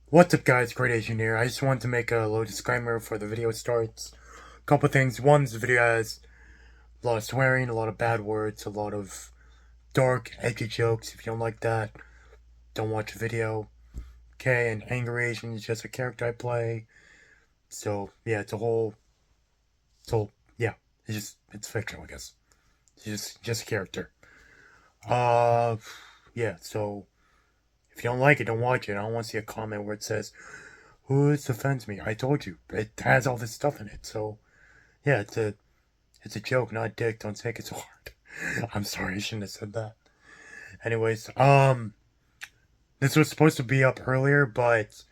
What's up guys, Great Asian here. I just wanted to make a little disclaimer before the video starts. Couple things. One, this video has a lot of swearing, a lot of bad words, a lot of dark, edgy jokes. If you don't like that, don't watch the video. Okay, and Angry Asian is just a character I play. So, yeah, yeah, it's fictional, I guess. It's just a character. Yeah, so, if you don't like it, don't watch it. I don't want to see a comment where it says, "Ooh, this offends me." I told you, it has all this stuff in it, so yeah, it's a joke, not a dick. Don't take it so hard. I'm sorry, I shouldn't have said that. Anyways, this was supposed to be up earlier, but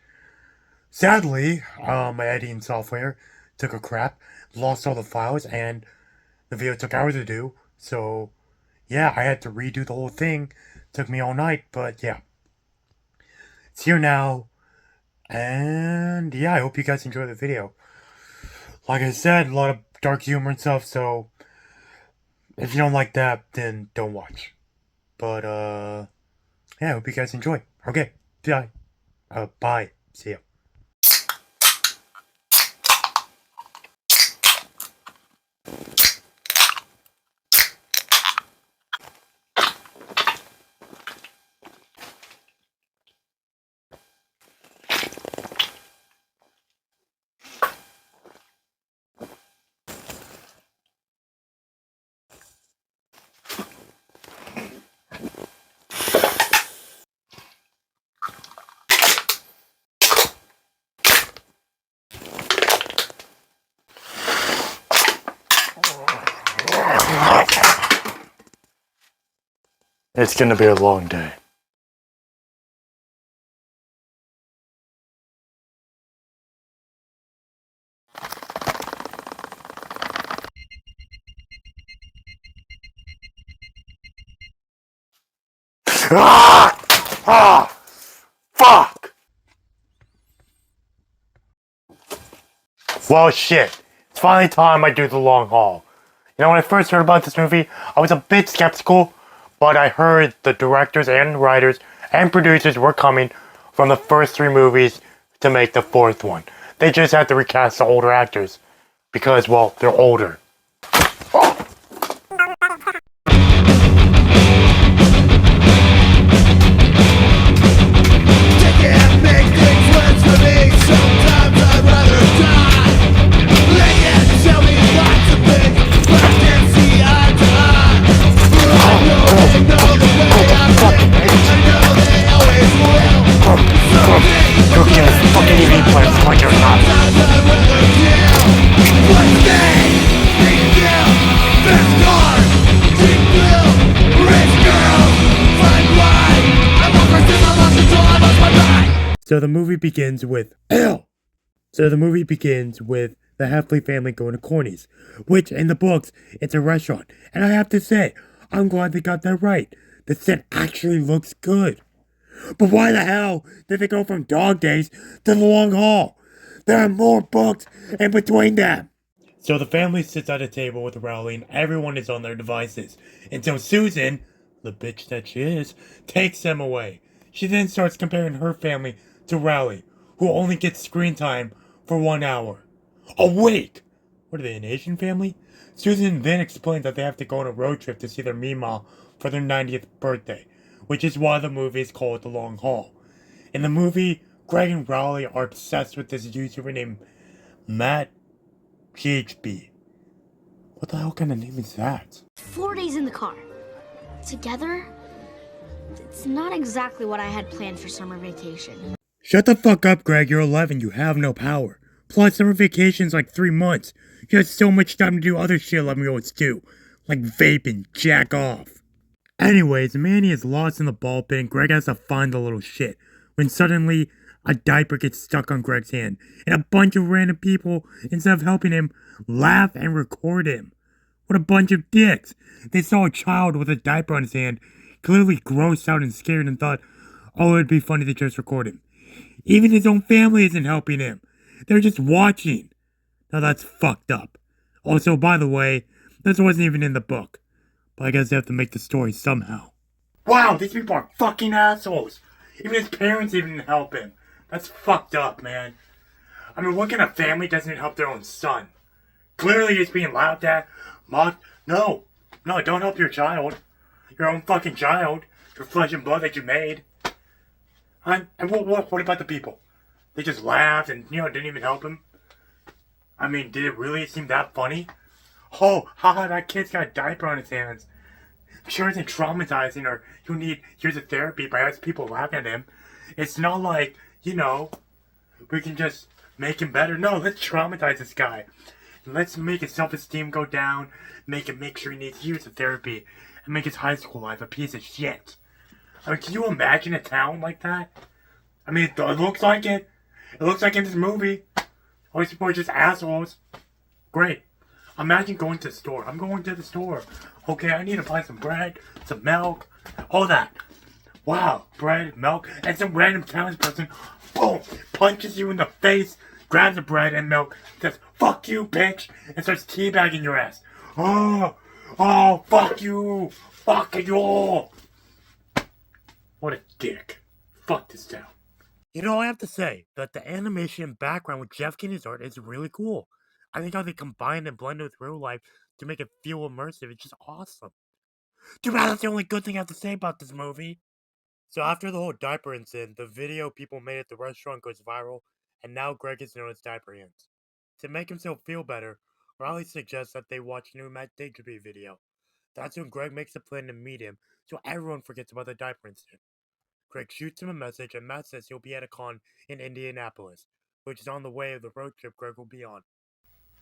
sadly, my editing software took a crap, lost all the files, and the video took hours to do. So yeah, I had to redo the whole thing. Took me all night, but yeah, it's here now. And yeah, I hope you guys enjoy the video. Like I said, a lot of dark humor and stuff, so if you don't like that, then don't watch. But yeah, I hope you guys enjoy. Okay, bye. Bye. See ya. It's gonna be a long day. Ah! Ah! Fuck! Well, shit. It's finally time I do the long haul. You know, when I first heard about this movie, I was a bit skeptical, but I heard the directors and writers and producers were coming from the first three movies to make the fourth one. They just had to recast the older actors because, well, they're older. So the movie begins with the Heffley family going to Corny's, which in the books it's a restaurant. And I have to say, I'm glad they got that right. The set actually looks good. But why the hell did they go from Dog Days to the Long Haul? There are more books in between them. So the family sits at a table with Rowley and everyone is on their devices until Susan, the bitch that she is, takes them away. She then starts comparing her family to Rowley, who only gets screen time for 1 hour. A week! What are they, an Asian family? Susan then explains that they have to go on a road trip to see their Mima for their 90th birthday, which is why the movie is called The Long Haul. In the movie, Greg and Rowley are obsessed with this YouTuber named Matt GHB. What the hell kind of name is that? 4 days in the car. Together? It's not exactly what I had planned for summer vacation. Shut the fuck up, Greg. You're 11. You have no power. Plus, summer vacation's like 3 months. You have so much time to do other shit 11-year-olds do. Like vape and jack off. Anyways, Manny is lost in the ball pit and Greg has to find the little shit. When suddenly, a diaper gets stuck on Greg's hand. And a bunch of random people, instead of helping him, laugh and record him. What a bunch of dicks. They saw a child with a diaper on his hand, clearly grossed out and scared and thought, oh, it'd be funny to just record him. Even his own family isn't helping him. They're just watching. Now that's fucked up. Also, by the way, this wasn't even in the book. But I guess they have to make the story somehow. Wow, these people are fucking assholes. Even his parents didn't help him. That's fucked up, man. I mean, what kind of family doesn't help their own son? Clearly he's being laughed at, mocked. No, don't help your child. Your own fucking child. Your flesh and blood that you made. And what about the people? They just laughed and, didn't even help him? I mean, did it really seem that funny? Oh, haha, that kid's got a diaper on his hands. I'm sure it's traumatizing or he'll need years of therapy by us people laughing at him. It's not like, we can just make him better. No, let's traumatize this guy. Let's make his self-esteem go down, make sure he needs years of therapy, and make his high school life a piece of shit. I mean, can you imagine a town like that? I mean, it looks like it. It looks like in this movie. All these people are just assholes. Great. Imagine going to the store. I'm going to the store. Okay, I need to buy some bread, some milk, all that. Wow, bread, milk, and some random townsperson, boom, punches you in the face, grabs the bread and milk, says, fuck you, bitch, and starts teabagging your ass. Oh, fuck you. Fuck you. What a dick. Fuck this town. I have to say that the animation and background with Jeff Kinney's art is really cool. I think how they combined and blended with real life to make it feel immersive is just awesome. Too bad that's the only good thing I have to say about this movie. So after the whole diaper incident, the video people made at the restaurant goes viral, and now Greg is known as Diaper Hands. To make himself feel better, Riley suggests that they watch a new Matt Digby video. That's when Greg makes a plan to meet him, so everyone forgets about the diaper incident. Greg shoots him a message, and Matt says he'll be at a con in Indianapolis, which is on the way of the road trip Greg will be on.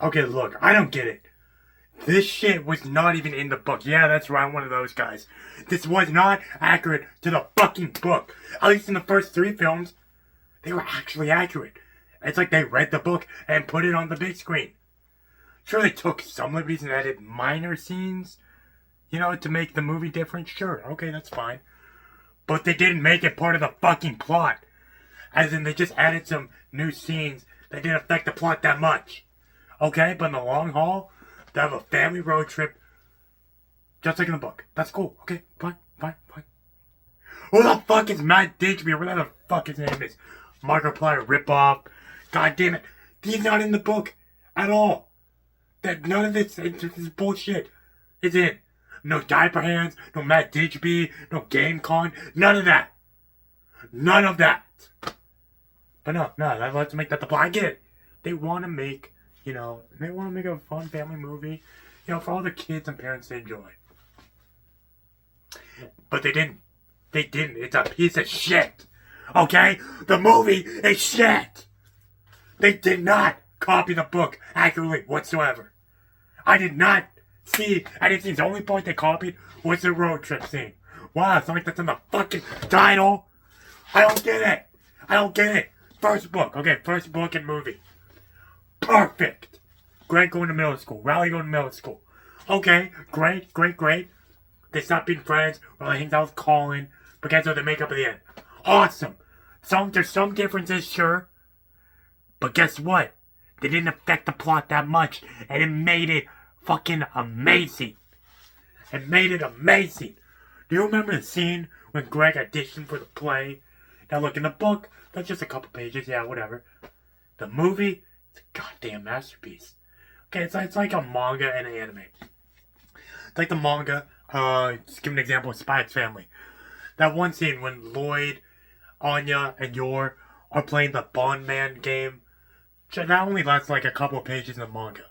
Okay, look, I don't get it. This shit was not even in the book. Yeah, that's right, I'm one of those guys. This was not accurate to the fucking book. At least in the first 3 films, they were actually accurate. It's like they read the book and put it on the big screen. Sure, they took some liberties and added minor scenes, to make the movie different. Sure, okay, that's fine. But they didn't make it part of the fucking plot. As in, they just added some new scenes that didn't affect the plot that much. Okay, but in the long haul, they have a family road trip, just like in the book. That's cool. Okay, fine. Who the fuck is Matt Digby, or whatever the fuck his name is? Markiplier ripoff. God damn it. He's not in the book at all. None of this is bullshit. It's in. No Diaper Hands, no Matt Digby, no GameCon, none of that. None of that. But no, let's make that the plot. I get it. They want to make, they want to make a fun family movie, for all the kids and parents to enjoy. But they didn't. It's a piece of shit. Okay? The movie is shit. They did not copy the book accurately whatsoever. I didn't see anything. The only point they copied was the road trip scene. Wow, it's not like that's in the fucking title. I don't get it. First book and movie. Perfect. Greg going to middle school. Riley going to middle school. Okay, great. They stop being friends. Riley hangs out with Colin. But guess what? They make up at the end. Awesome. There's some differences, sure. But guess what? They didn't affect the plot that much. And it made it fucking amazing. Do you remember the scene when Greg auditioned for the play? Now look, in the book, that's just a couple pages, yeah, whatever. The movie, it's a goddamn masterpiece. Okay, it's like a manga and an anime. It's like the manga, just give an example of Spy X Family. That one scene when Lloyd, Anya, and Yor are playing the Bond Man game, that only lasts like a couple of pages in the manga.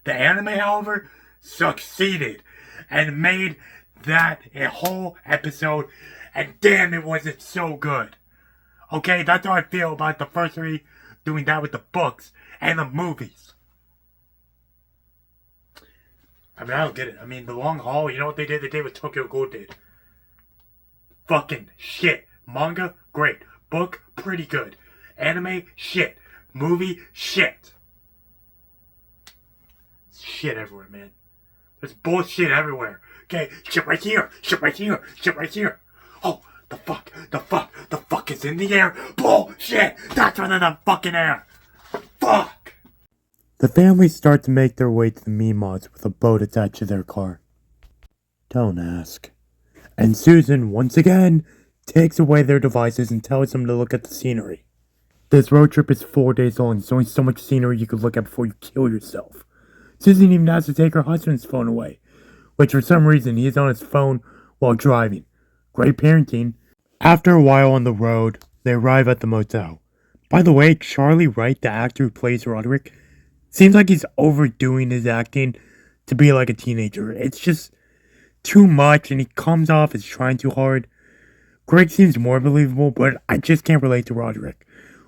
The anime, however, succeeded and made that a whole episode, and damn, it wasn't so good. Okay, that's how I feel about the first 3 doing that with the books and the movies. I mean, I don't get it. I mean, the long haul, you know what they did? They did what Tokyo Ghoul did. Fucking shit. Manga, great. Book, pretty good. Anime, shit. Movie, shit. Shit everywhere, man. There's bullshit everywhere. Okay, shit right here. Oh, the fuck is in the air. Bullshit. That's in the fucking air. Fuck. The family start to make their way to the Meemaws with a boat attached to their car. Don't ask. And Susan, once again, takes away their devices and tells them to look at the scenery. This road trip is 4 days long. There's only so much scenery you could look at before you kill yourself. Susan even has to take her husband's phone away, which for some reason he is on his phone while driving. Great parenting. After a while on the road, they arrive at the motel. By the way, Charlie Wright, the actor who plays Roderick, seems like he's overdoing his acting to be like a teenager. It's just too much and he comes off as trying too hard. Greg seems more believable, but I just can't relate to Roderick.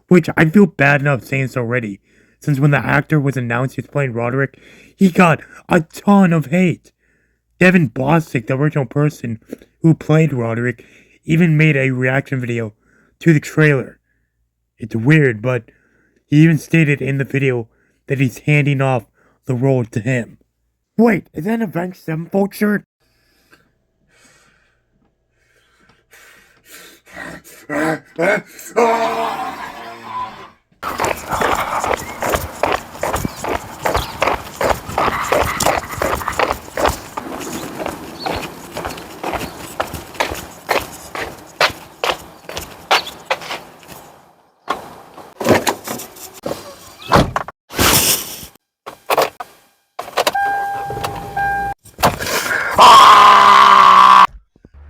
Which I feel bad enough saying this already, since when the actor was announced he was playing Roderick, he got a ton of hate. Devin Bostic, the original person who played Roderick, even made a reaction video to the trailer. It's weird, but he even stated in the video that he's handing off the role to him. Wait, is that an Avenged Sevenfold shirt?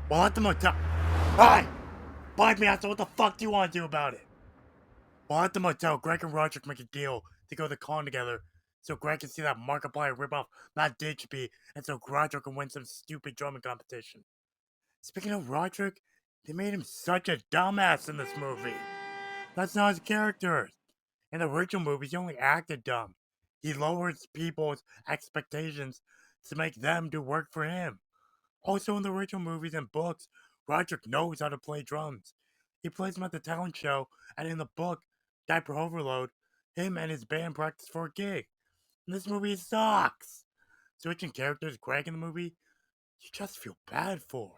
Well, at the motel. Hi! Bite me out, so what the fuck do you want to do about it? While at the motel, Greg and Roderick make a deal to go to the con together so Greg can see that Markiplier ripoff Matt Digby and so Roderick can win some stupid drumming competition. Speaking of Roderick, they made him such a dumbass in this movie. That's not his character. In the original movies, he only acted dumb. He lowers people's expectations to make them do work for him. Also, in the original movies and books, Roderick knows how to play drums. He plays them at the talent show, and in the book, Diaper Overload, him and his band practice for a gig. In this movie, it sucks. Switching characters, Greg in the movie, you just feel bad for.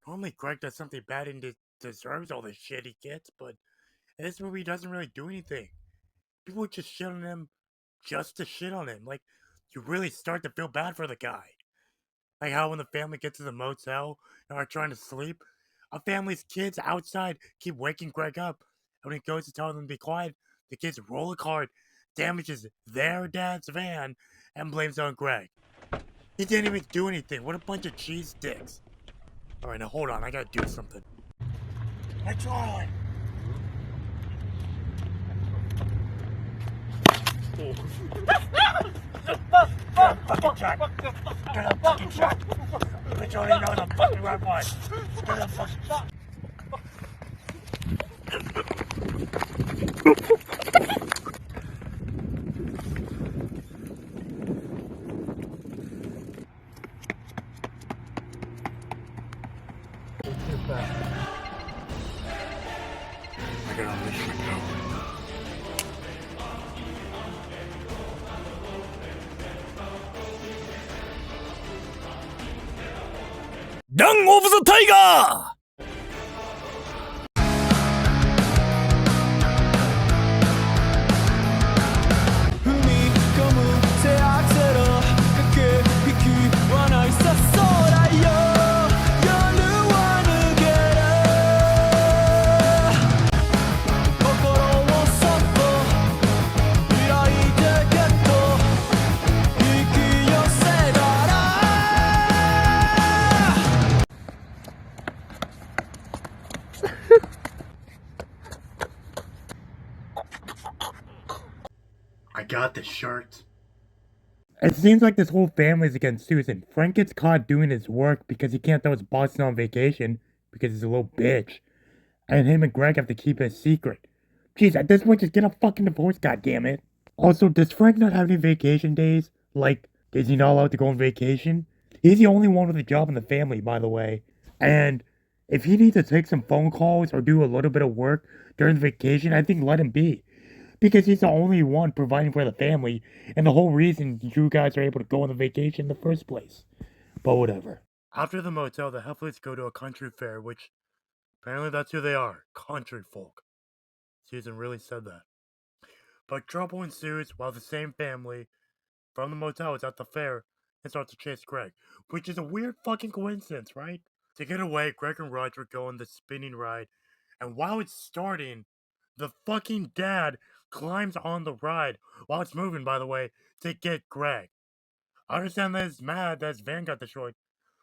Normally, Greg does something bad and deserves all the shit he gets, but in this movie, he doesn't really do anything. People just shit on him just to shit on him. Like, you really start to feel bad for the guy. Like how when the family gets to the motel and are trying to sleep, a family's kids outside keep waking Greg up. And when he goes to tell them to be quiet, the kids roll a card, damages their dad's van, and blames it on Greg. He didn't even do anything. What a bunch of cheese dicks. Alright, now hold on. I gotta do something. Hey, Charlie! Fucking shot! Get a fucking shot! But you already know the fucking right one! Get a fucking shot! I gotta unleash my power. Dung of the Tiger! I got the shirt. It seems like this whole family's against Susan. Frank gets caught doing his work because he can't tell his boss on vacation because he's a little bitch. And him and Greg have to keep it a secret. Jeez, at this point, just get a fucking divorce, goddammit. Also, does Frank not have any vacation days? Like, is he not allowed to go on vacation? He's the only one with a job in the family, by the way. And if he needs to take some phone calls or do a little bit of work during the vacation, I think let him be. Because he's the only one providing for the family, and the whole reason you guys are able to go on the vacation in the first place. But whatever. After the motel, the Heffleys go to a country fair, which apparently that's who they are. Country folk. Susan really said that. But trouble ensues while the same family from the motel is at the fair and starts to chase Greg, which is a weird fucking coincidence, right? To get away, Greg and Roger go on the spinning ride, and while it's starting, The fucking dad climbs on the ride while it's moving, by the way, to get Greg. I understand that he's mad that his van got destroyed,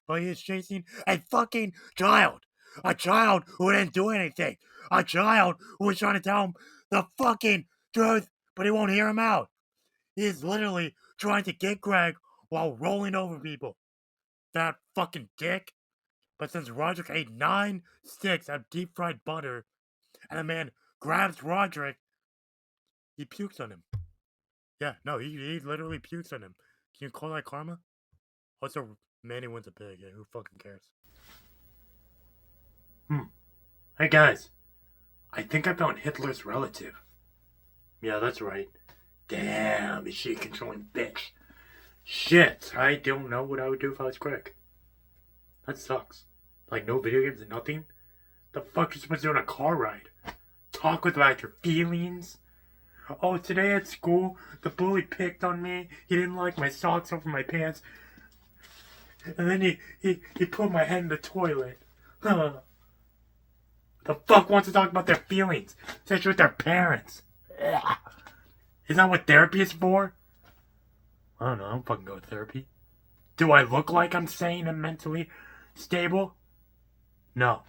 but he is chasing a fucking child. A child who didn't do anything. A child who was trying to tell him the fucking truth, but he won't hear him out. He is literally trying to get Greg while rolling over people. That fucking dick. But since Roderick ate 9 sticks of deep fried butter, and the man grabs Roderick, he pukes on him. Yeah, no, he literally pukes on him. Can you call that karma? Also, Manny wins a pig. Yeah, who fucking cares? Hey guys, I think I found Hitler's relative. Yeah, that's right. Damn, is she a controlling bitch? Shit, I don't know what I would do if I was Greg. That sucks. Like, no video games and nothing? The fuck you supposed to do on a car ride? Talk about your feelings? Oh, today at school, the bully picked on me. He didn't like my socks over my pants. And then he put my head in the toilet. The fuck wants to talk about their feelings? Especially with their parents. Ugh. Isn't that what therapy is for? I don't know, I don't fucking go to therapy. Do I look like I'm sane and mentally stable? No.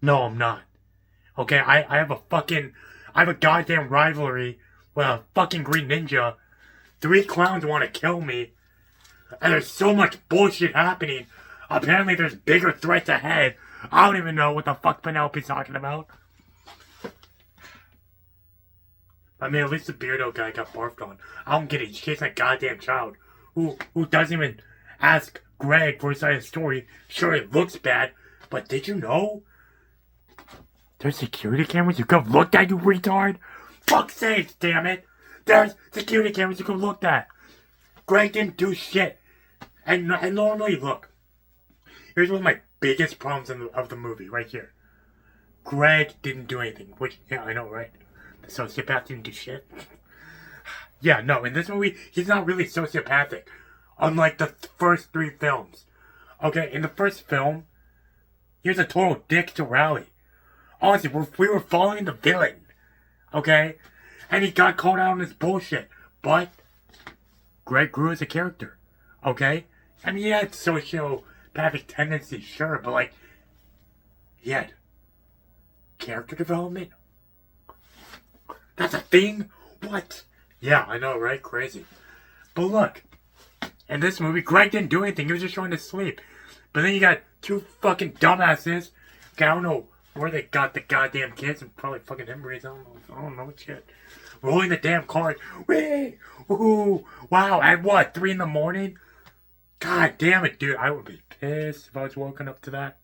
No, I'm not. Okay, I have a goddamn rivalry with a fucking Green Ninja. 3 clowns want to kill me. And there's so much bullshit happening. Apparently there's bigger threats ahead. I don't even know what the fuck Penelope's talking about. I mean, at least the Beardo guy got barfed on. I don't get it. He's chasing a goddamn child who doesn't even ask Greg for his side of the story. Sure, it looks bad, but did you know there's security cameras you could have looked at, you retard? Fuck's sakes, damn it. There's security cameras you could have looked at. Greg didn't do shit. And normally, look, here's one of my biggest problems of the movie, right here. Greg didn't do anything, which, yeah, I know, right? The sociopath didn't do shit. Yeah, no, in this movie, he's not really sociopathic. Unlike the first 3 films. Okay, in the first film, he was a total dick to Rally. Honestly, we were following the villain. Okay? And he got called out on his bullshit. But Greg grew as a character. Okay? I mean, he had sociopathic tendencies, sure, but like, he had character development? That's a thing? What? Yeah, I know, right? Crazy. But look, in this movie, Greg didn't do anything. He was just trying to sleep. But then you got 2 fucking dumbasses. Okay, I don't know where they got the goddamn kids, and probably fucking Embryos. I don't know shit. Rolling the damn car. Whee! Ooh! Wow, at what? 3 in the morning? God damn it, dude. I would be pissed if I was woken up to that.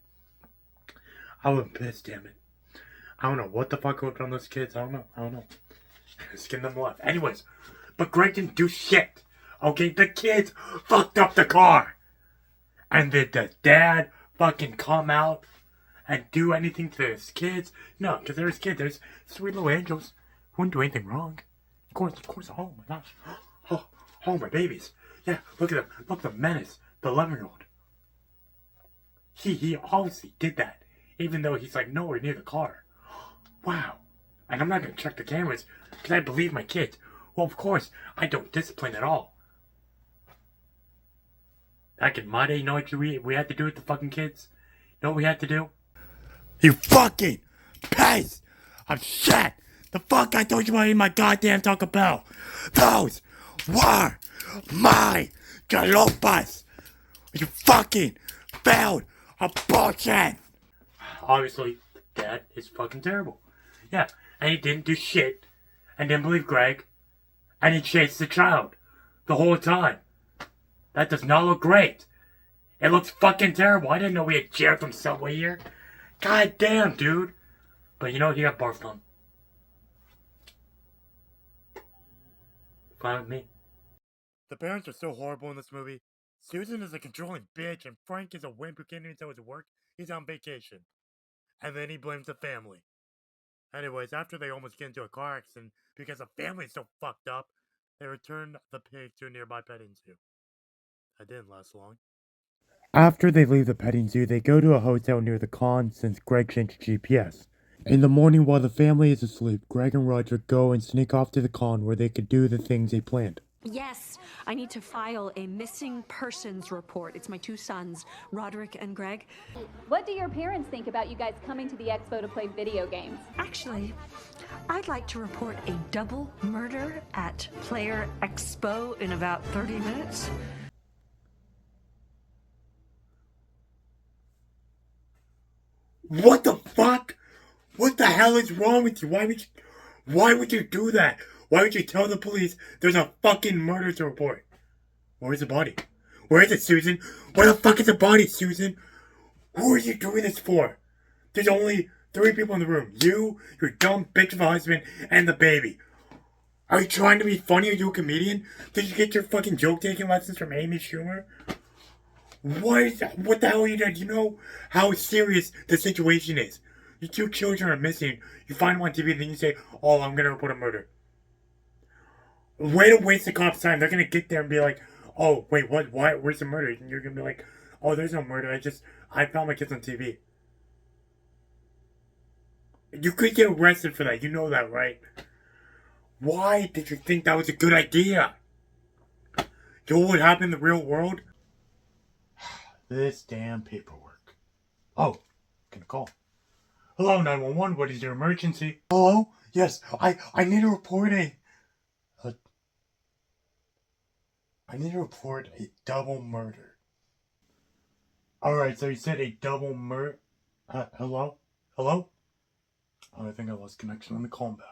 I would be pissed, damn it. I don't know what the fuck would have done those kids. I don't know. Skin them alive. Anyways, but Greg didn't do shit. Okay, the kids fucked up the car. And did the dad fucking come out and do anything to his kids? No, because they're his kids. There's sweet little angels who wouldn't do anything wrong. Of course. Oh my gosh. Oh, my babies. Yeah, look at them. Look at the menace. The 11-year-old. He obviously did that. Even though he's like nowhere near the car. Wow. And I'm not going to check the cameras because I believe my kids. Well, of course, I don't discipline at all. Back in my day, you know what we had to do with the fucking kids? You know what we had to do? You fucking piece of shit! The fuck I told you about in my goddamn Taco Bell! Those were my chalupas! You fucking failed a bullshit! Obviously, Dad is fucking terrible. Yeah, and he didn't do shit, and didn't believe Greg, and he chased the child the whole time. That does not look great. It looks fucking terrible. I didn't know we had Jared from Subway here. God damn, dude. But you know, he got barfed on. Fine with me. The parents are so horrible in this movie. Susan is a controlling bitch, and Frank is a wimp who can't even tell his work. He's on vacation. And then he blames the family. Anyways, after they almost get into a car accident because the family is so fucked up, they return the pig to a nearby petting zoo. That didn't last long. After they leave the petting zoo, they go to a hotel near the con since Greg changed GPS. In the morning, while the family is asleep, Greg and Roger go and sneak off to the con where they could do the things they planned. Yes, I need to file a missing persons report. It's my two sons, Roderick and Greg. What do your parents think about you guys coming to the expo to play video games? Actually, I'd like to report a double murder at Player Expo in about 30 minutes. What the fuck? What the hell is wrong with you? Why would you do that? Why would you tell the police there's a fucking murder to report? Where's the body? Where is it, Susan? Where the fuck is the body, Susan? Who are you doing this for? There's only 3 people in the room. You, your dumb bitch of a husband, and the baby. Are you trying to be funny? Are you a comedian? Did you get your fucking joke-taking lessons from Amy Schumer? What the hell are you doing? Do you know how serious the situation is? Your 2 children are missing. You find them on TV and then you say, oh, I'm gonna report a murder. Way to waste the cops' time. They're gonna get there and be like, oh, wait, what? Why? Where's the murder? And you're gonna be like, oh, there's no murder. I found my kids on TV. You could get arrested for that. You know that, right? Why did you think that was a good idea? You know what would happen in the real world? This damn paperwork. Oh, gonna call. Hello, 911. What is your emergency? Hello? Yes, I need to report I need to report a double murder. Alright, so you said a double murder. Hello? Hello? Oh, I think I lost connection. Let me call him back.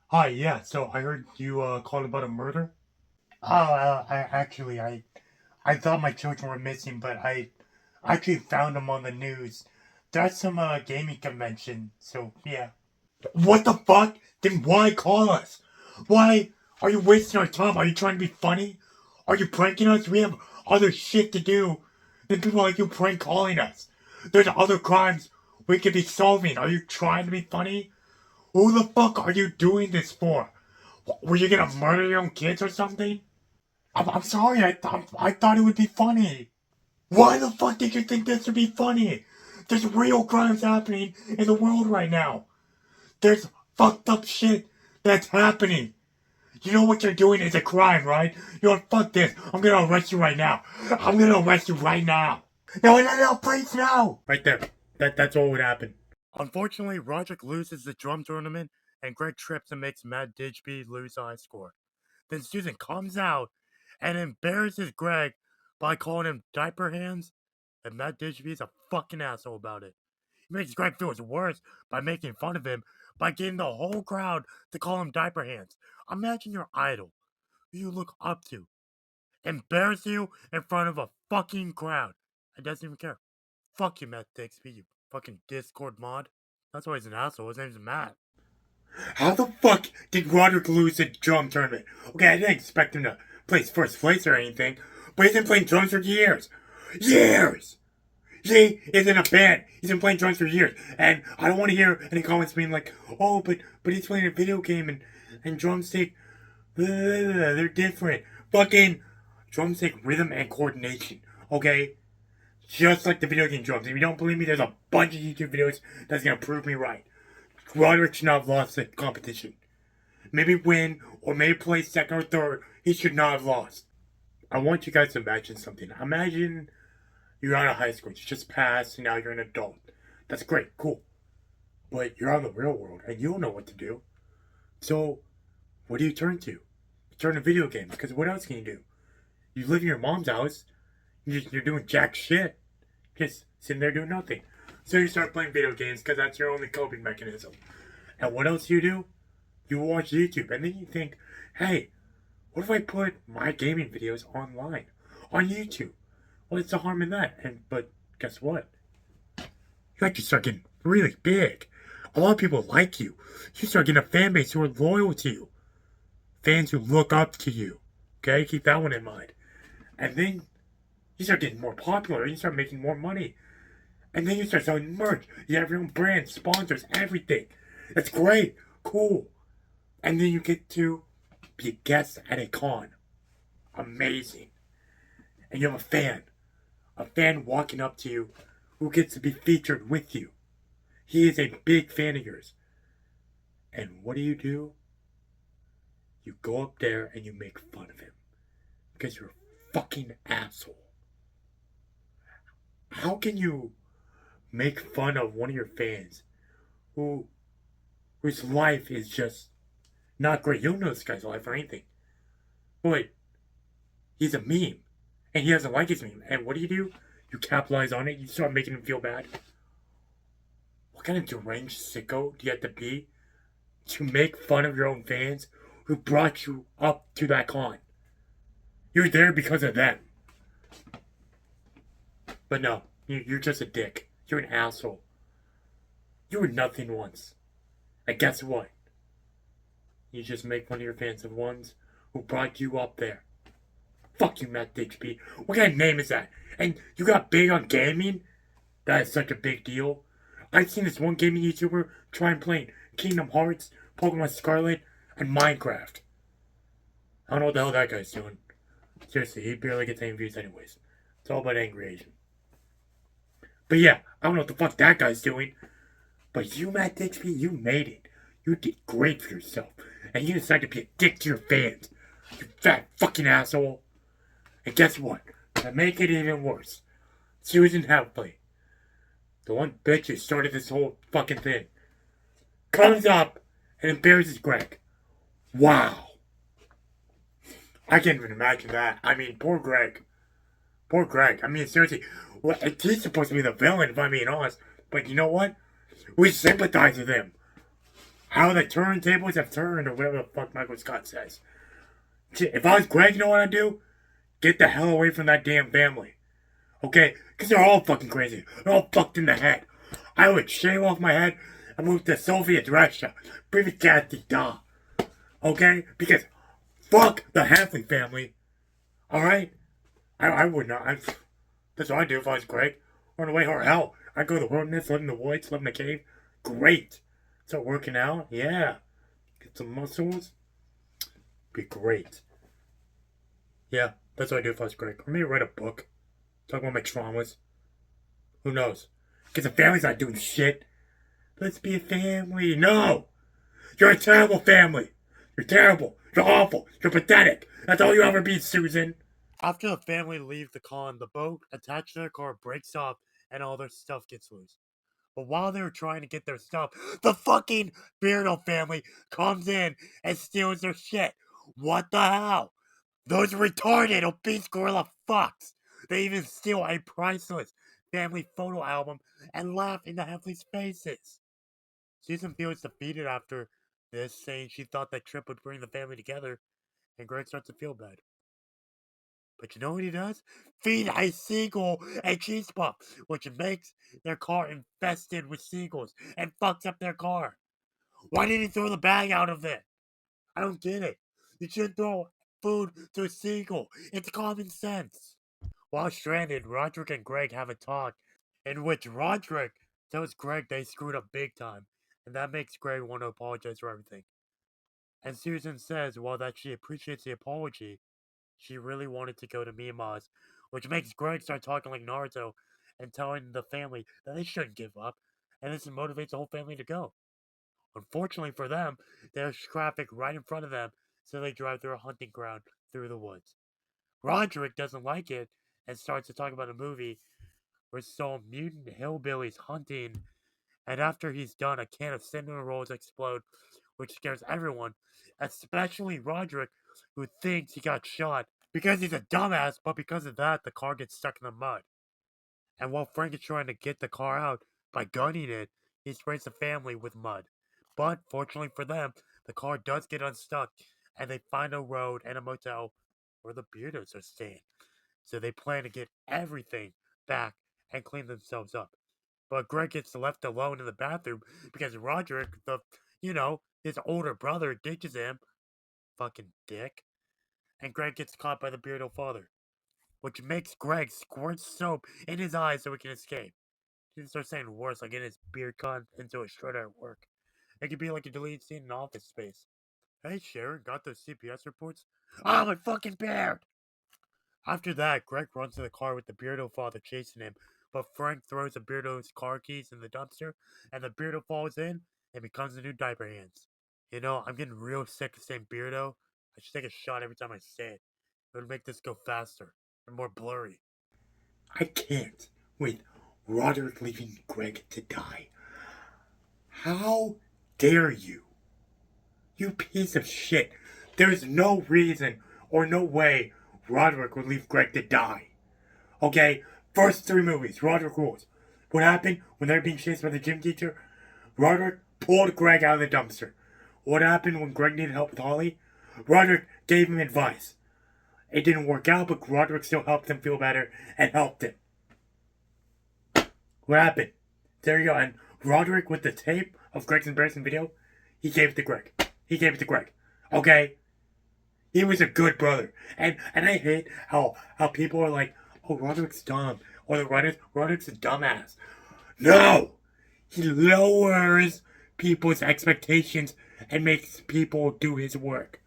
Hi, yeah, so I heard you called about a murder? Oh, I thought my children were missing, but I actually found them on the news. That's some gaming convention, so yeah. What the fuck? Then why call us? Why are you wasting our time? Are you trying to be funny? Are you pranking us? We have other shit to do than people like you prank calling us. There's other crimes we could be solving. Are you trying to be funny? Who the fuck are you doing this for? Were you gonna murder your own kids or something? I'm sorry, I thought it would be funny. Why the fuck did you think this would be funny? There's real crimes happening in the world right now. There's fucked up shit that's happening. You know what you're doing is a crime, right? You know what? Fuck this. I'm gonna arrest you right now. I'm gonna arrest you right now. No, please, no. Right there. That's all would happen. Unfortunately, Roderick loses the drum tournament, and Greg trips and makes Matt Digby lose the high score. Then Susan comes out and embarrasses Greg by calling him diaper hands, and Matt Digby is a fucking asshole about it. He makes Greg feel worse by making fun of him by getting the whole crowd to call him diaper hands. Imagine your idol, who you look up to, embarrass you in front of a fucking crowd. He doesn't even care. Fuck you, Matt Digby, you fucking Discord mod. That's why he's an asshole. His name's Matt. How the fuck did Roderick lose the drum tournament? Okay, I didn't expect him to place first place or anything, but he's been playing drums for years. Years! He is in a band. He's been playing drums for years. And I don't want to hear any comments being like, oh, but he's playing a video game and drumstick, they're different. Fucking drumstick rhythm and coordination, okay? Just like the video game drums. If you don't believe me, there's a bunch of YouTube videos that's going to prove me right. Roderick should not have lost the competition. Maybe win, or maybe play second or third. He should not have lost. I want you guys to imagine something. Imagine you're out of high school. You just passed, and now you're an adult. That's great, cool. But you're out in the real world, and you don't know what to do. So, what do you turn to? You turn to video games, because what else can you do? You live in your mom's house. You're doing jack shit. Just sitting there doing nothing. So you start playing video games because that's your only coping mechanism. And what else you You watch YouTube, and then you think, hey, what if I put my gaming videos online? On YouTube? What's the harm in that? But guess what? You actually start getting really big. A lot of people like you. You start getting a fan base who are loyal to you. Fans who look up to you. Okay? Keep that one in mind. And then you start getting more popular. You start making more money. And then you start selling merch. You have your own brand, sponsors, everything. That's great. Cool. And then you get to be a guest at a con. Amazing. And you have a fan. a fan walking up to you who gets to be featured with you. He is a big fan of yours. And what do? You go up there and you make fun of him. Because you're a fucking asshole. How can you make fun of one of your fans whose life is just not great? You don't know this guy's life or anything. But he's a meme. And he doesn't like his meme. And what do? You capitalize on it. You start making him feel bad. What kind of deranged sicko do you have to be to make fun of your own fans who brought you up to that con? You're there because of them. But no, you're just a dick. You're an asshole. You were nothing once. And guess what? You just make fun of your fans of ones who brought you up there. Fuck you, Matt Digby. What kind of name is that? And you got big on gaming? That is such a big deal. I've seen this one gaming YouTuber try and play Kingdom Hearts, Pokemon Scarlet, and Minecraft. I don't know what the hell that guy's doing. Seriously, he barely gets any views anyways. It's all about Angry Asian. But yeah, I don't know what the fuck that guy's doing. But you, Matt Digby, you made it. You did great for yourself. And you decided to be a dick to your fans. You fat fucking asshole. And guess what? To make it even worse, Susan Halfley, the one bitch who started this whole fucking thing, comes up and embarrasses Greg. Wow. I can't even imagine that. I mean, poor Greg. Poor Greg. I mean, seriously, well, he's supposed to be the villain, if I'm being honest. But you know what? We sympathize with him. How the turntables have turned, or whatever the fuck Michael Scott says. If I was Greg, you know what I'd do? Get the hell away from that damn family. Okay? Because they're all fucking crazy. They're all fucked in the head. I would shave off my head and move to Soviet Russia. Privyat da. Okay? Because fuck the Halfley family. Alright? I would not. That's what I'd do if I was Greg. Run away or hell. I'd go to the wilderness, live in the woods, live in the cave. Great. Start working out. Yeah. Get some muscles. Be great. Yeah, that's what I'd do if I was Greg. Or maybe write a book. Talk about my traumas. Who knows? Because the family's not doing shit. Let's be a family. No! You're a terrible family. You're terrible. You're awful. You're pathetic. That's all you ever be, Susan. After the family leaves the con, the boat attached to their car breaks off and all their stuff gets loose. But while they were trying to get their stuff, the fucking Beardo family comes in and steals their shit. What the hell? Those retarded obese gorilla fucks. They even steal a priceless family photo album and laugh in the Halfley's faces. Susan feels defeated after this, saying she thought that trip would bring the family together, and Greg starts to feel bad. But you know what he does? Feed a seagull a cheese puff, which makes their car infested with seagulls and fucks up their car. Why didn't he throw the bag out of it? I don't get it. You shouldn't throw food to a seagull. It's common sense. While stranded, Roderick and Greg have a talk in which Roderick tells Greg they screwed up big time, and that makes Greg want to apologize for everything. And Susan says, while that she appreciates the apology, she really wanted to go to Mima's, which makes Greg start talking like Naruto and telling the family that they shouldn't give up, and this motivates the whole family to go. Unfortunately for them, there's traffic right in front of them, so they drive through a hunting ground through the woods. Roderick doesn't like it and starts to talk about a movie where some mutant hillbillies hunting, and after he's done, a can of cinnamon rolls explode, which scares everyone, especially Roderick, who thinks he got shot because he's a dumbass, but because of that, the car gets stuck in the mud. And while Frank is trying to get the car out by gunning it, he sprays the family with mud. But fortunately for them, the car does get unstuck, and they find a road and a motel where the Beardos are staying. So they plan to get everything back and clean themselves up. But Greg gets left alone in the bathroom because Roderick, his older brother, ditches him. Fucking dick. And Greg gets caught by the Beardo father, which makes Greg squirt soap in his eyes so he can escape. He starts saying worse, like getting his beard cut into a shredder at work. It could be like a deleted scene in Office Space. Hey Sharon, got those CPS reports? Ah, my fucking beard! After that, Greg runs to the car with the Beardo father chasing him, but Frank throws the Beardo's car keys in the dumpster, and the Beardo falls in and becomes the new Diaper Hands. You know, I'm getting real sick of saying Beardo. I should take a shot every time I say it. It would make this go faster and more blurry. I can't with Roderick leaving Greg to die. How dare you? You piece of shit. There's no reason or no way Roderick would leave Greg to die. Okay? First 3 movies, Roderick rules. What happened when they were being chased by the gym teacher? Roderick pulled Greg out of the dumpster. What happened when Greg needed help with Holly? Roderick gave him advice. It didn't work out, but Roderick still helped him feel better and helped him. What happened? There you go. And Roderick, with the tape of Greg's embarrassing video, he gave it to Greg. He gave it to Greg. Okay? He was a good brother. And I hate how people are like, oh, Roderick's dumb. Or the writers, Roderick's a dumbass. No! He lowers people's expectations and makes people do his work.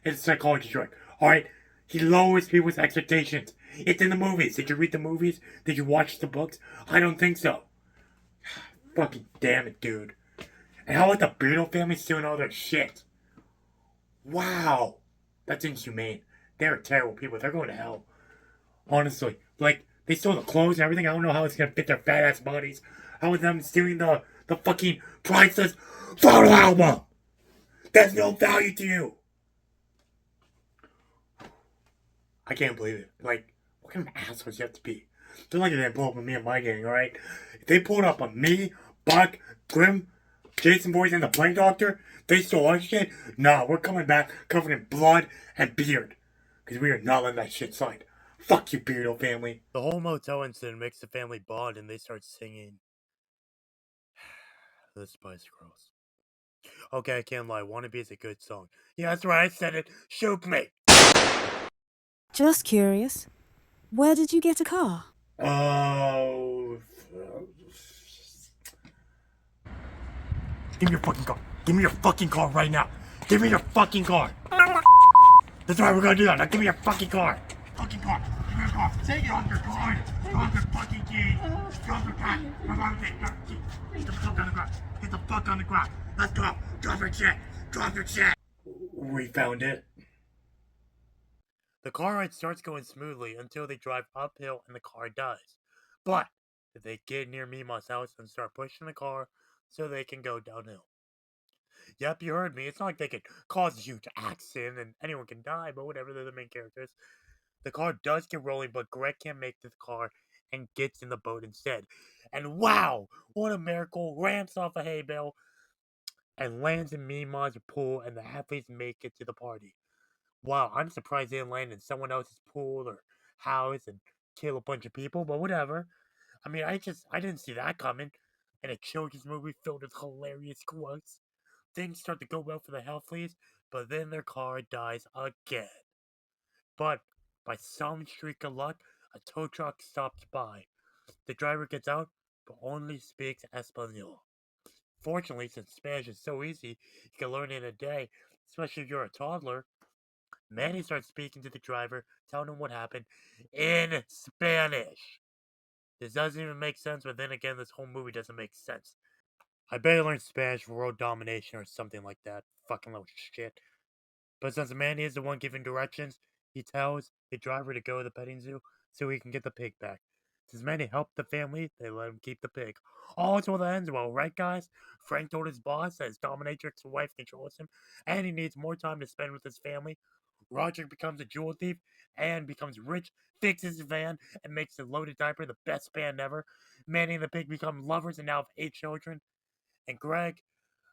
It's a psychology trick. Alright? He lowers people's expectations. It's in the movies. Did you read the movies? Did you watch the books? I don't think so. Fucking damn it, dude. And how about the Beardo family stealing all their shit? Wow. That's inhumane. They're terrible people. They're going to hell. Honestly. Like, they stole the clothes and everything. I don't know how it's going to fit their fat ass bodies. How is them stealing the fucking priceless photo album? There's no value to you. I can't believe it. Like, what kind of assholes you have to be? Don't like it they pull up on me and my gang, alright? If they pulled up on me, Buck, Grim, Jason Boys, and the Plague Doctor, they stole our shit, nah, we're coming back covered in blood and beard. Because we are not letting that shit slide. Fuck you, Beardo family. The whole motel incident makes the family bond and they start singing The Spice Girls. Okay, I can't lie, Wannabe is a good song. Yeah, that's right, I said it. Shoot me! Just curious, where did you get a car? Oh. Give me your fucking car. Give me your fucking car right now. Give me your fucking car. That's right, we're gonna do that. Now give me your fucking car. Fucking car. Give me your car. Take it off your car. Drop your fucking keys. Drop your car. Get the fuck on the ground. Get the fuck on the ground. Let's go. Drop your shit. Drop your shit. We found it. The car ride starts going smoothly until they drive uphill and the car dies. But if they get near Mima's house and start pushing the car so they can go downhill. Yep, you heard me. It's not like they could cause a huge accident and anyone can die, but whatever, they're the main characters. The car does get rolling, but Greg can't make the car and gets in the boat instead. And wow, what a miracle. Ramps off a hay bale and lands in Mima's pool, and the athletes make it to the party. Wow, I'm surprised they didn't land in someone else's pool or house and kill a bunch of people, but whatever. I mean, I didn't see that coming. In a children's movie filled with hilarious quotes. Things start to go well for the Hellfleas, but then their car dies again. But by some streak of luck, a tow truck stops by. The driver gets out, but only speaks Espanol. Fortunately, since Spanish is so easy, you can learn it in a day, especially if you're a toddler. Manny starts speaking to the driver, telling him what happened in Spanish. This doesn't even make sense, but then again, this whole movie doesn't make sense. I better learn Spanish for world domination or something like that. Fucking little shit. But since Manny is the one giving directions, he tells the driver to go to the petting zoo so he can get the pig back. Since Manny helped the family, they let him keep the pig. All until the ends well, right guys? Frank told his boss that his dominatrix wife controls him, and he needs more time to spend with his family. Roger becomes a jewel thief and becomes rich, fixes his van, and makes the Loaded Diaper the best band ever. Manny and the pig become lovers and now have 8 children. And Greg,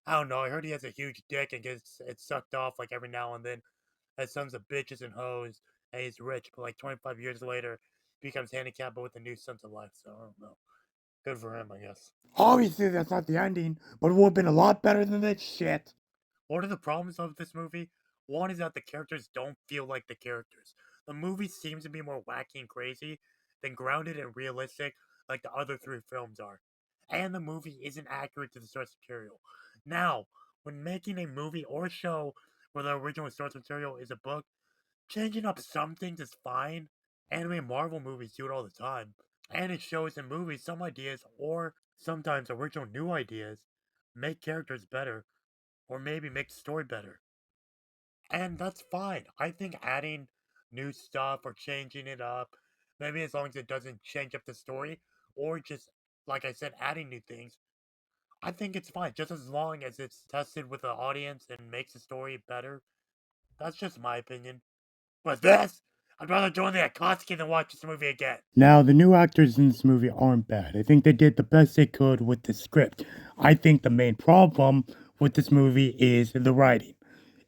I don't know, I heard he has a huge dick and gets it sucked off like every now and then. Has sons of bitches and hoes, and he's rich, but like 25 years later, becomes handicapped but with a new sense of life, so I don't know. Good for him, I guess. Obviously, that's not the ending, but it would have been a lot better than this shit. What are the problems of this movie? One is that the characters don't feel like the characters. The movie seems to be more wacky and crazy than grounded and realistic like the other 3 films are. And the movie isn't accurate to the source material. Now, when making a movie or show where the original source material is a book, changing up some things is fine Anime and Marvel movies do it all the time. And it shows in movies some ideas, or sometimes original new ideas, make characters better, or maybe make the story better. And that's fine. I think adding new stuff or changing it up, maybe as long as it doesn't change up the story, or just, like I said, adding new things, I think it's fine. Just as long as it's tested with the audience and makes the story better. That's just my opinion. But this, I'd rather join the Akatsuki than watch this movie again. Now, the new actors in this movie aren't bad. I think they did the best they could with the script. I think the main problem with this movie is the writing,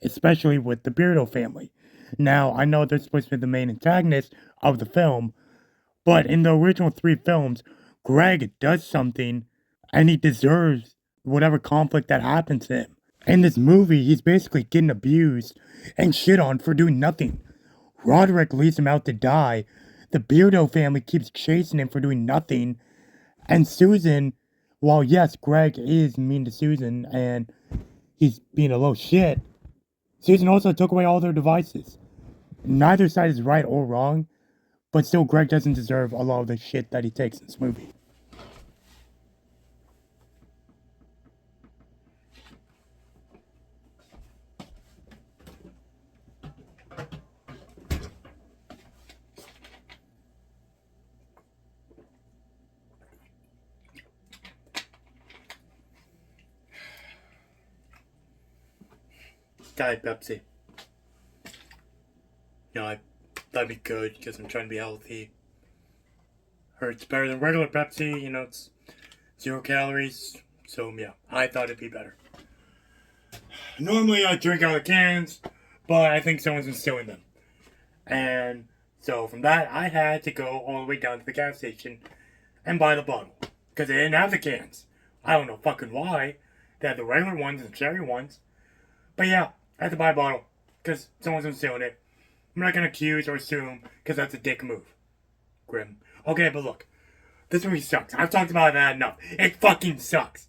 especially with the Beardo family. Now, I know they're supposed to be the main antagonists of the film, but in the original 3 films, Greg does something and he deserves whatever conflict that happens to him. In this movie, he's basically getting abused and shit on for doing nothing. Roderick leaves him out to die. The Beardo family keeps chasing him for doing nothing. And Susan, while yes, Greg is mean to Susan and he's being a little shit, Susan also took away all their devices. Neither side is right or wrong, but still Greg doesn't deserve a lot of the shit that he takes in this movie. Diet Pepsi. That'd be good because I'm trying to be healthy. Heard it's better than regular Pepsi. It's 0 calories. So yeah, I thought it'd be better. Normally I drink out of the cans, but I think someone's been stealing them. And so from that, I had to go all the way down to the gas station and buy the bottle because they didn't have the cans. I don't know fucking why. They had the regular ones and the cherry ones. But yeah, I had to buy a bottle because someone's been stealing it. I'm not gonna accuse or assume because that's a dick move. Grim. Okay, but look, this movie sucks. I've talked about that enough. It fucking sucks.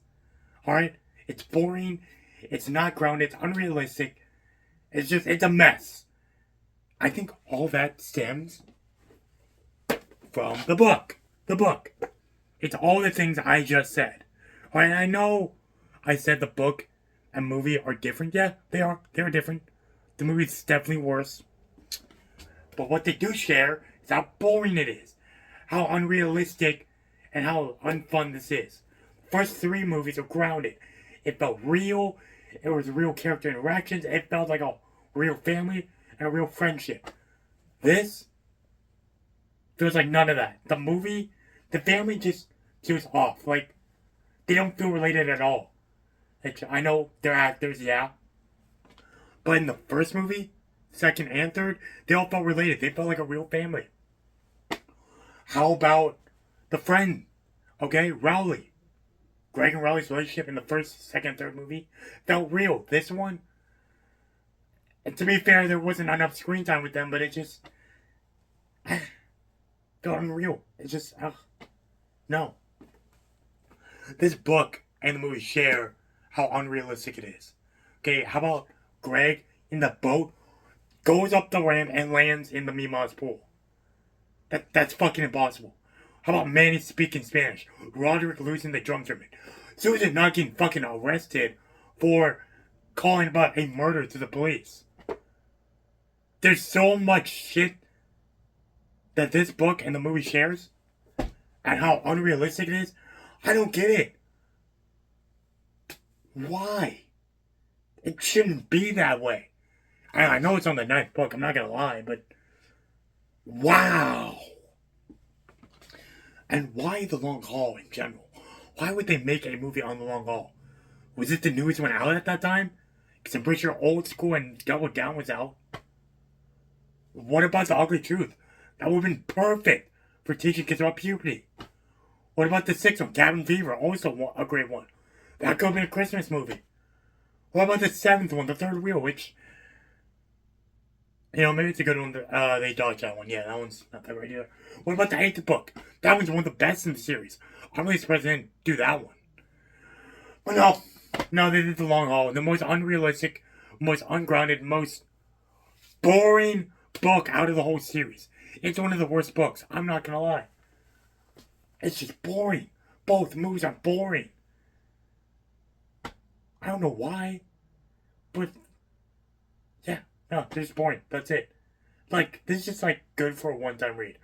Alright? It's boring. It's not grounded. It's unrealistic. It's a mess. I think all that stems from the book. The book. It's all the things I just said. Alright, I know I said the book and movie are different. Yeah, they are. They're different. The movie's definitely worse. But what they do share is how boring it is. How unrealistic and how unfun this is. First 3 movies are grounded. It felt real. It was real character interactions. It felt like a real family and a real friendship. This feels like none of that. The movie, the family just feels off. Like, they don't feel related at all. I know they're actors, yeah. But in the first movie, second and third, they all felt related. They felt like a real family. How about the friend? Okay, Rowley. Greg and Rowley's relationship in the first, second, third movie felt real. This one, and to be fair, there wasn't enough screen time with them, but it just felt unreal. It just, no. This book and the movie share how unrealistic it is. Okay, how about Greg in the boat goes up the ramp and lands in the Mima's pool? That's fucking impossible. How about Manny speaking Spanish? Roderick losing the drum tournament. Susan not getting fucking arrested for calling about a murder to the police. There's so much shit that this book and the movie shares, and how unrealistic it is. I don't get it. Why? It shouldn't be that way. I know it's on the 9th book, I'm not gonna lie, but wow. And why the long haul in general? Why would they make a movie on the long haul? Was it the news went out at that time? Because I'm pretty sure Old School and Double Down was out. What about The Ugly Truth? That would have been perfect for teaching kids about puberty. What about the 6th one, Cabin Fever? Also a great one. That could have been a Christmas movie. What about the 7th one, The Third Wheel, which, maybe it's a good one. They dodged that one. Yeah, that one's not that great either. What about the 8th book? That one's one of the best in the series. I'm really surprised they didn't do that one. But no, they did the long haul. The most unrealistic, most ungrounded, most boring book out of the whole series. It's one of the worst books. I'm not gonna lie. It's just boring. Both movies are boring. I don't know why, but yeah, no, they're just boring. That's it. Like, this is just like good for a one-time read.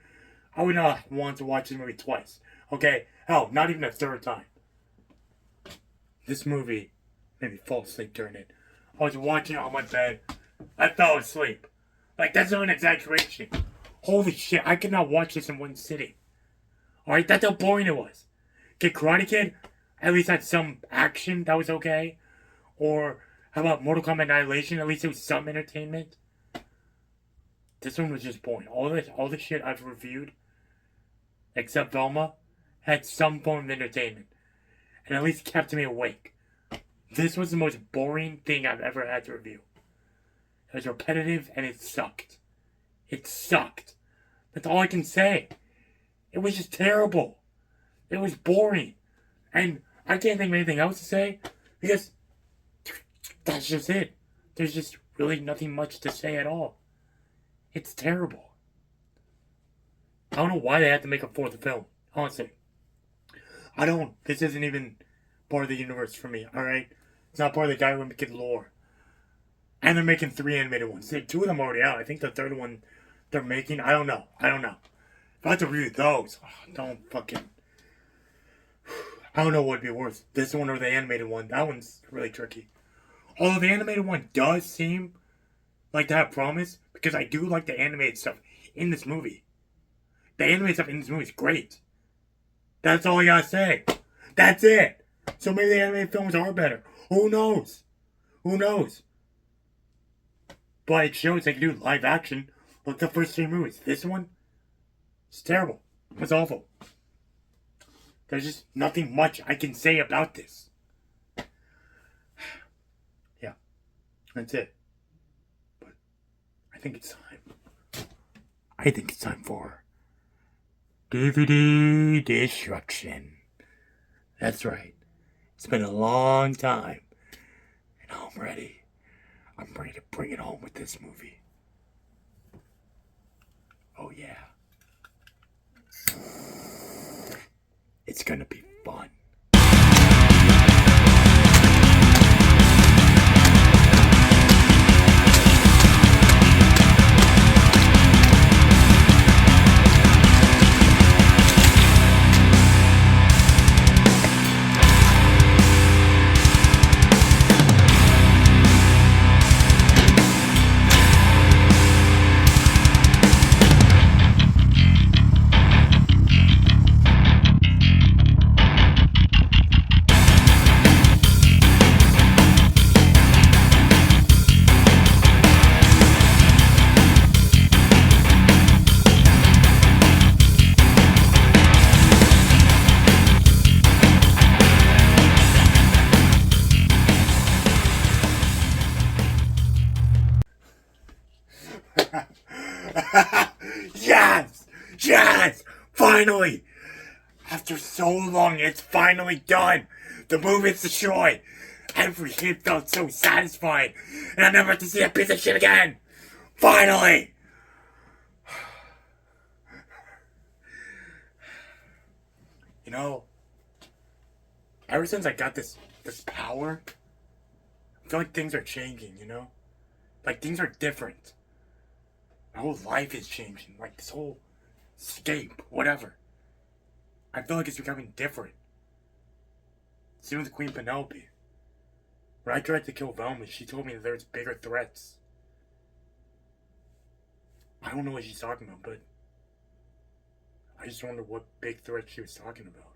I would not want to watch this movie twice. Okay? Hell, not even a third time. This movie made me fall asleep during it. I was watching it on my bed. I fell asleep. Like, that's not an exaggeration. Holy shit, I could not watch this in one sitting. Alright, that's how boring it was. Okay, Karate Kid at least had some action that was okay. Or, how about Mortal Kombat Annihilation? At least it was some entertainment. This one was just boring. All the shit I've reviewed, except Velma, had some form of entertainment. And at least kept me awake. This was the most boring thing I've ever had to review. It was repetitive and it sucked. It sucked. That's all I can say. It was just terrible. It was boring. And I can't think of anything else to say because that's just it. There's just really nothing much to say at all. It's terrible. I don't know why they had to make a fourth film. Honestly. This isn't even part of the universe for me, alright? It's not part of the Daiwa Kid lore. And they're making 3 animated ones. Two of them already out. I think the third one they're making, I don't know. If I have to review those, don't fucking... I don't know what would be worse. This one or the animated one. That one's really tricky. Although the animated one does seem like to have promise, because I do like the animated stuff in this movie. The animated stuff in this movie is great. That's all I gotta say. That's it. So maybe the animated films are better. Who knows? But it shows they can do live action. Look, the first 3 movies. This one, it's terrible. It's awful. There's just nothing much I can say about this. Yeah, that's it. But I think it's time for DVD destruction. That's right. It's been a long time. And I'm ready. I'm ready to bring it home with this movie. Oh yeah. It's gonna be fun. Yes! Finally! After so long, it's finally done! The movie's destroyed! Every hit felt so satisfying, and I never have to see that piece of shit again! Finally! You know, ever since I got this power, I feel like things are changing, you know? Like, things are different. My whole life is changing. Like, this whole escape, whatever. I feel like it's becoming different. Same with Queen Penelope. When I tried to kill Velma, she told me that there's bigger threats. I don't know what she's talking about, but I just wonder what big threat she was talking about.